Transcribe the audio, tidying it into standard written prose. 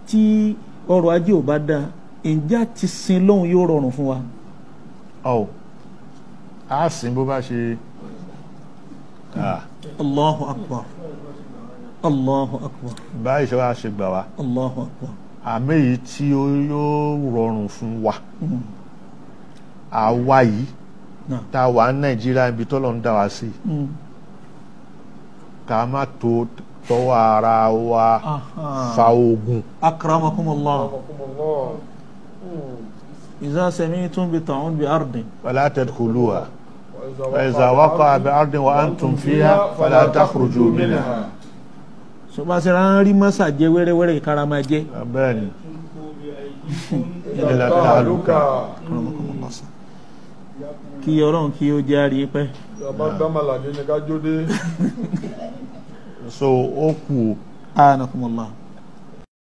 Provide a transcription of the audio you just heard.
tí ọrọ̀ ajé ò bá dáa ǹjẹ́ àti sin lọ́hùn yóò rọrùn fún wa. A sìn bó bá ṣe. Allahu akbar. Allahu akbar. Báyìí ṣe wá ṣe gbà wá. Allahu akbar. Àmì èyí tí ó yóò rọrùn fún wa. Àwa yìí tá a wà ní Nàìjíríà ibi tọ́lọ̀ ń dá wa sí. Ká má tó tọwọ́ ara wa fa ogun. Akramakumullah. Iza sami'tum bi ta'un bi ardin. Fala tadkhuluha. Wa iza waqa'a bi ardin wa antum fiha fala takhruju minha. So bá ṣe rán rí mọ́sà jẹ́ wẹ́rẹ́wẹ́rẹ́ ìkara máa jẹ́. Bẹ́ẹ̀ni. Ilẹ̀ tàlùkà. Kí Ọlọ́run kí ó jẹ́ àrí pẹ́. So ó kù. Anakumullah.